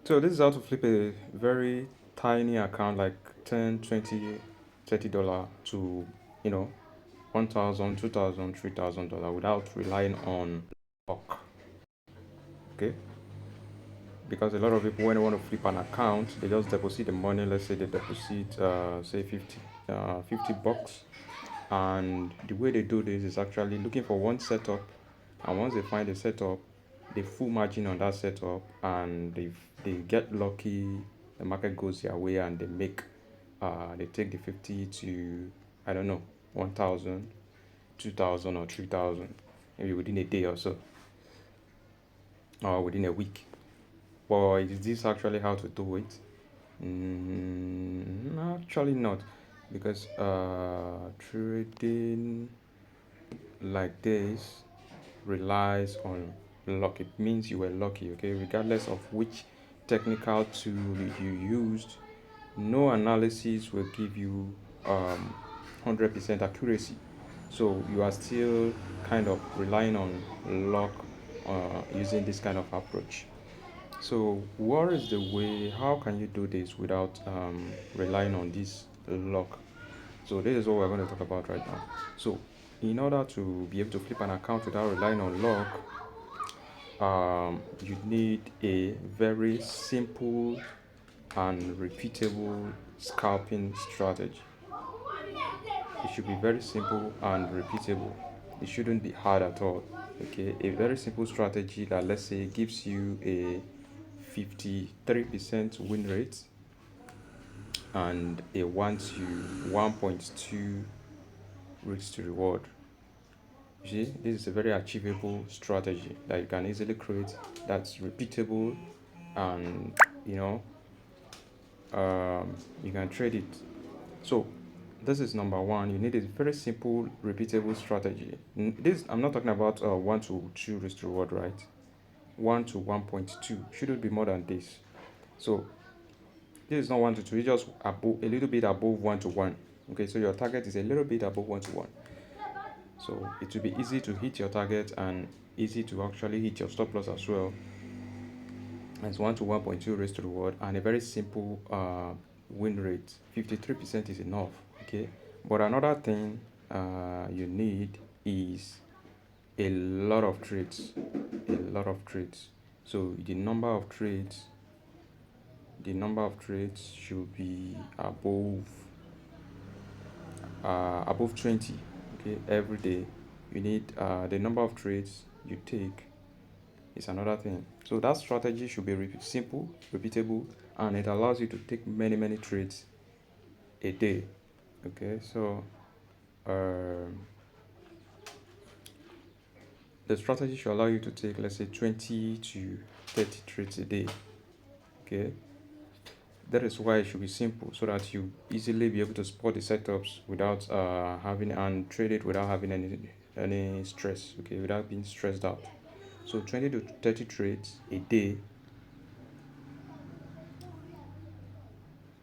So this is how to flip a very tiny account like 10, 20, $30 to, you know, 1,000, 2,000, $3,000 without relying on luck. Okay? Because a lot of people, when they want to flip an account, they just deposit the money. Let's say they deposit, say 50 bucks. And the way they do this is actually looking for one setup. And once they find a setup, they full margin on that setup, and they get lucky. The market goes their way, and they take the 50 to, I don't know, 1,000, 2,000, or 3,000, maybe within a day or so, or within a week. But is this actually how to do it? Actually not, because trading like this relies on luck. It means you were lucky, okay? Regardless of which technical tool you used, no analysis will give you 100% accuracy. So you are still kind of relying on luck using this kind of approach. So what is the way? How can you do this without relying on this luck? So this is what we're going to talk about right now. So in order to be able to flip an account without relying on luck, you need a very simple and repeatable scalping strategy. It should be very simple and repeatable. It shouldn't be hard at all. Okay, a very simple strategy that, let's say, gives you a 53% win rate and a 1 to 1.2 risk to reward. You see, this is a very achievable strategy that you can easily create, that's repeatable, and you know you can trade it. So this is number one. You need a very simple, repeatable strategy. This, I'm not talking about 1 to 2 risk to reward, right? 1 to 1.2 shouldn't be more than this. So this is not 1 to 2, it's just above, a little bit above 1 to 1. Okay, so your target is a little bit above 1 to 1. So it will be easy to hit your target and easy to actually hit your stop loss as well. It's 1 to 1.2 raised to reward and a very simple win rate. 53% is enough. Okay, but another thing you need is a lot of trades. A lot of trades. So the number of trades should be above 20. Okay, every day you need the number of trades you take is another thing. So that strategy should be simple, repeatable, and it allows you to take many trades a day. Okay, so the strategy should allow you to take, let's say, 20 to 30 trades a day. Okay, that is why it should be simple, so that you easily be able to spot the setups without having, and trade it without having any stress. Okay, without being stressed out. So 20 to 30 trades a day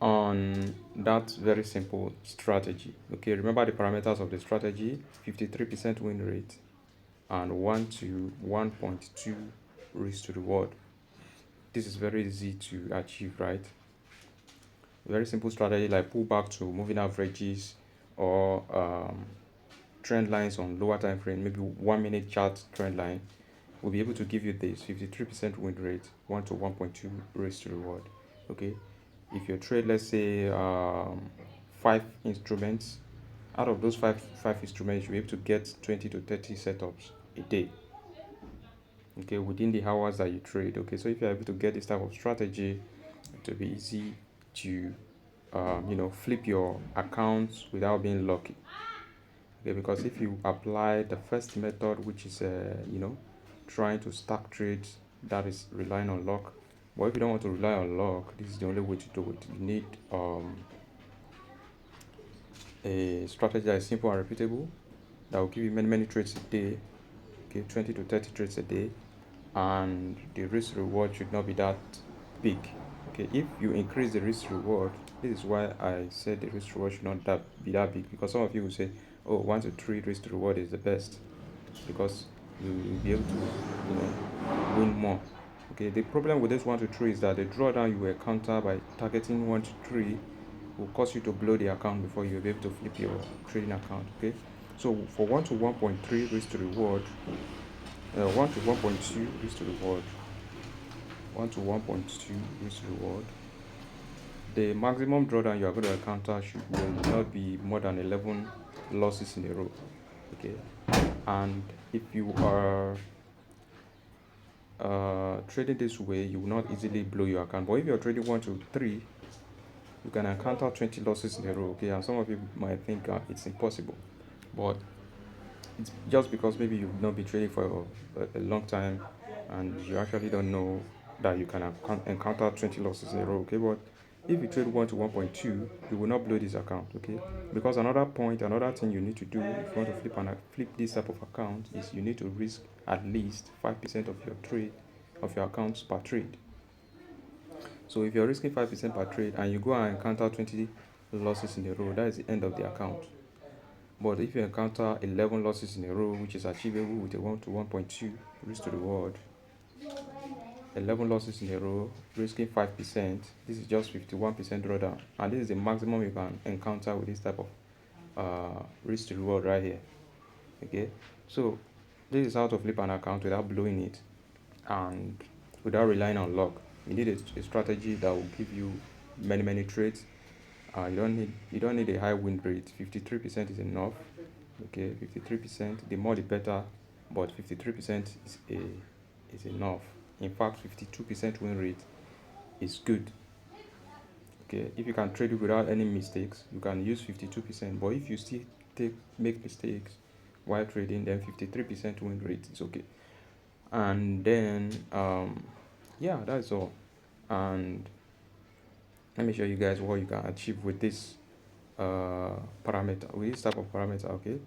on that very simple strategy. Okay, remember the parameters of the strategy: 53% win rate and 1 to 1.2 risk to reward. This is very easy to achieve, right? Very simple strategy like pullback to moving averages, or trend lines on lower time frame, maybe 1 minute chart trend line, will be able to give you this 53% win rate, 1 to 1.2 risk to reward. Okay, if you trade, let's say, 5 instruments, out of those five instruments, you'll be able to get 20 to 30 setups a day. Okay, within the hours that you trade. Okay, so if you're able to get this type of strategy, it will be easy to flip your accounts without being lucky. Okay, because if you apply the first method, which is trying to stack trades, that is relying on luck. But if you don't want to rely on luck, this is the only way to do it. You need a strategy that is simple and repeatable, that will give you many trades a day. Okay, 20 to 30 trades a day, and the risk reward should not be that big. Okay, if you increase the risk reward, this is why I said the risk reward should not be that big, because some of you will say, oh, 1 to 3 risk reward is the best, because you will be able to win more. Okay, the problem with this 1 to 3 is that the drawdown you will encounter by targeting 1 to 3 will cause you to blow the account before you'll be able to flip your trading account. Okay, so for 1 to 1.3 risk to reward, 1 to 1.2 risk to reward, 1 to 1.2 risk to reward, the maximum drawdown you are going to encounter will not be more than 11 losses in a row. Okay, and if you are trading this way, you will not easily blow your account. But if you're trading 1 to 3, you can encounter 20 losses in a row. Okay, and some of you might think it's impossible, but it's just because maybe you've not been trading for a long time and you actually don't know that you can encounter 20 losses in a row. Okay, but if you trade 1 to 1.2, you will not blow this account. Okay, because another thing you need to do if you want to flip this type of account is you need to risk at least 5% of your accounts per trade. So if you're risking 5% per trade and you go and encounter 20 losses in a row, that is the end of the account. But if you encounter 11 losses in a row, which is achievable with a 1 to 1.2 risk to reward, 11 losses in a row, risking 5%, this is just 51% drawdown. And this is the maximum you can encounter with this type of risk to reward right here. Okay, so this is how to flip an account without blowing it and without relying on luck. You need a strategy that will give you many trades. You don't need a high win rate. 53% is enough. Okay, 53%. The more the better, but 53% is enough. In fact, 52% win rate is good. Okay, if you can trade it without any mistakes, you can use 52%. But if you still make mistakes while trading, then 53% win rate is okay. And then yeah, that's all. And let me show you guys what you can achieve with this parameter, with this type of parameter. Okay,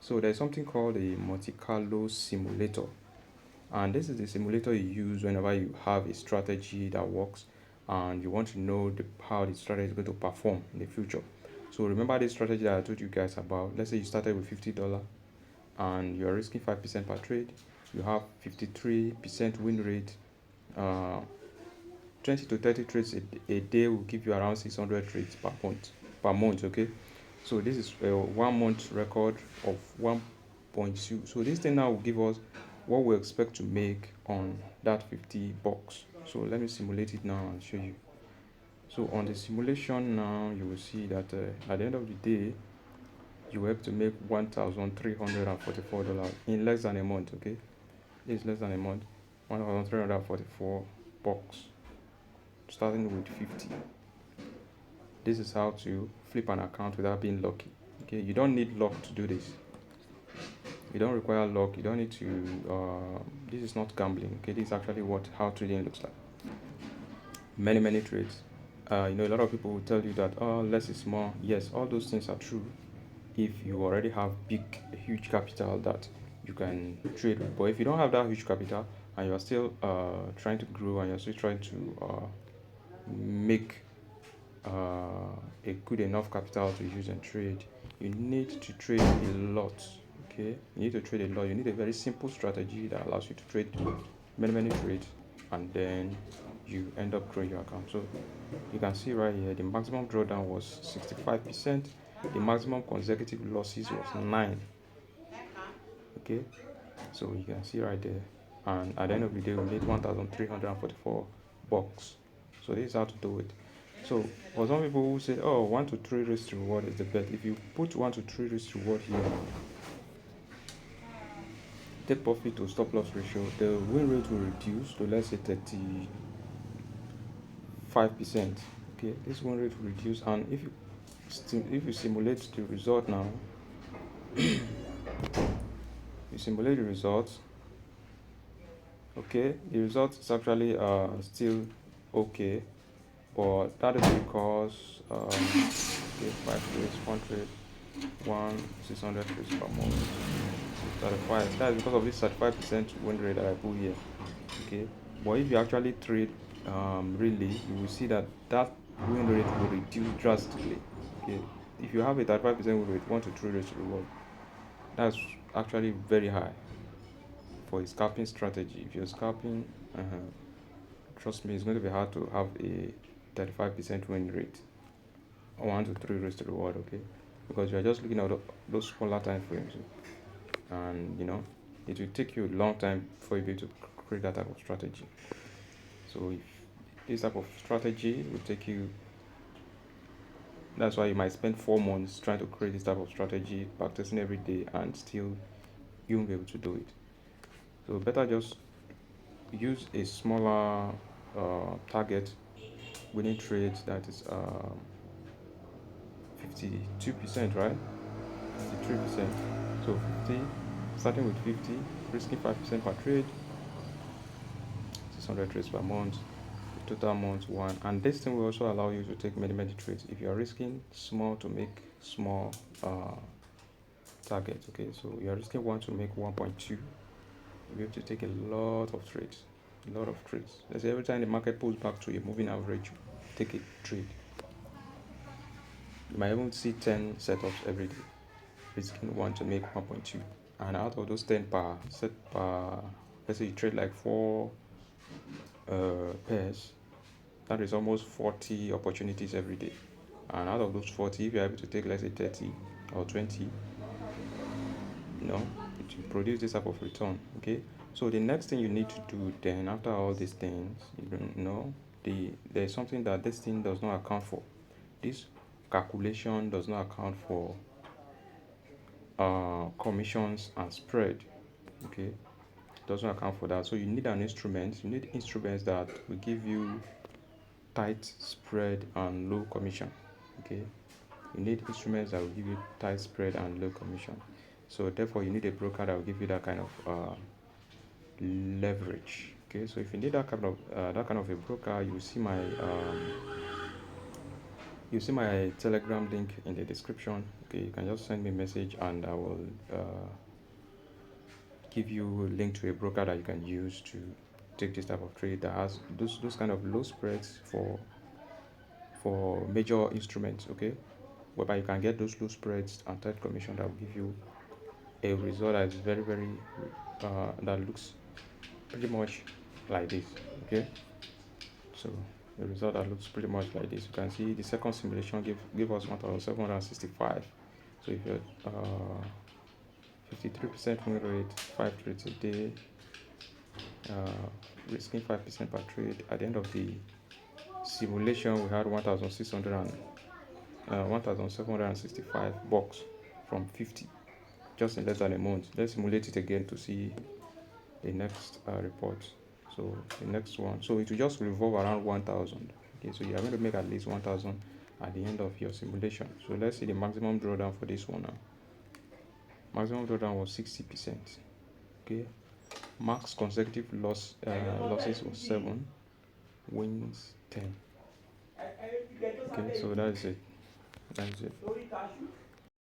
so there's something called a Monte Carlo simulator, and this is the simulator you use whenever you have a strategy that works and you want to know how the strategy is going to perform in the future. So remember this strategy that I told you guys about. Let's say you started with $50 and you're risking 5% per trade. You have 53% win rate. 20 to 30 trades a day will give you around 600 trades per month. Okay, so this is a 1 month record of 1.2. So this thing now will give us what we expect to make on that $50. So let me simulate it now and show you. So on the simulation now, you will see that at the end of the day, you will have to make $1,344 in less than a month. Okay, this is less than a month. $1,344 starting with 50. This is how to flip an account without being lucky. Okay, you don't need luck to do this. You don't require luck. You don't need to this is not gambling. Okay, this is actually how trading looks like. Many trades. A lot of people will tell you that less is more. Yes, all those things are true if you already have huge capital that you can trade with. But if you don't have that huge capital and you're still trying to grow and you're still trying to make a good enough capital to use and trade, you need to trade a lot. Okay, you need to trade a lot. You need a very simple strategy that allows you to trade many trades, and then you end up growing your account. So you can see right here the maximum drawdown was 65%. The maximum consecutive losses was 9. Okay, so you can see right there, and at the end of the day we made $1,344. So this is how to do it. So for some people who say, oh, 1 to 3 risk to reward is the bet, if you put 1 to 3 risk to reward here, take profit to stop loss ratio, the win rate will reduce to, let's say, 35%. Okay, this win rate will reduce, and if you simulate the result now, you simulate the results. Okay, the result is actually still okay, but that is because okay, 5 trades, 1 trade, 600 trades per month, 35. That is because of this 35% win rate that I put here. Okay, but if you actually trade really, you will see that win rate will reduce drastically. Okay, if you have a 35% win rate, 1 to 3 rates to reward, that's actually very high for a scalping strategy. If you're scalping, trust me, it's going to be hard to have a 35% win rate, 1 to 3 raised to reward, okay? Because you're just looking at those smaller time frames, and it will take you a long time for you to be able to create that type of strategy. So if this type of strategy will take you, that's why you might spend 4 months trying to create this type of strategy, practicing every day, and still you won't be able to do it. So better just use a smaller target winning trade that is 52%, right? 53%. So 50, starting with 50, risking 5% per trade, 600 trades per month, total month one. And this thing will also allow you to take many trades if you are risking small to make small targets. Okay, so you are risking 1 to make 1.2. You'll be able to take a lot of trades. Let's say every time the market pulls back to a moving average, take a trade. You might even see 10 setups every day, risking 1 to make 1.2. And out of those 10 per set per, let's say you trade like 4 pairs, that is almost 40 opportunities every day. And out of those 40, if you're able to take, let's say, 30 or 20, it will produce this type of return. Okay, so the next thing you need to do then, after all these things, there's something that this thing does not account for. This calculation does not account for commissions and spread. Okay, it doesn't account for that. So you need instruments that will give you tight spread and low commission. Okay, you need instruments that will give you tight spread and low commission. So therefore you need a broker that will give you that kind of leverage. Okay, so if you need that kind of a broker, you see my Telegram link in the description. Okay, you can just send me a message and I will give you a link to a broker that you can use to take this type of trade that has those kind of low spreads for major instruments. Okay, whereby you can get those low spreads and tight commission that will give you a result that is very that looks pretty much like this. Okay, so the result that looks pretty much like this, you can see the second simulation give us 1765. So if you're 53% win rate, 5 trades a day, risking 5% per trade. At the end of the simulation, we had 1765 bucks from 50, just in less than a month. Let's simulate it again to see the next report. So the next one, so it will just revolve around 1000. Okay, so you are going to make at least 1000 at the end of your simulation. So let's see the maximum drawdown for this one now. Maximum drawdown was 60%. Okay, max consecutive losses was 7, wins 10. Okay, so that's it.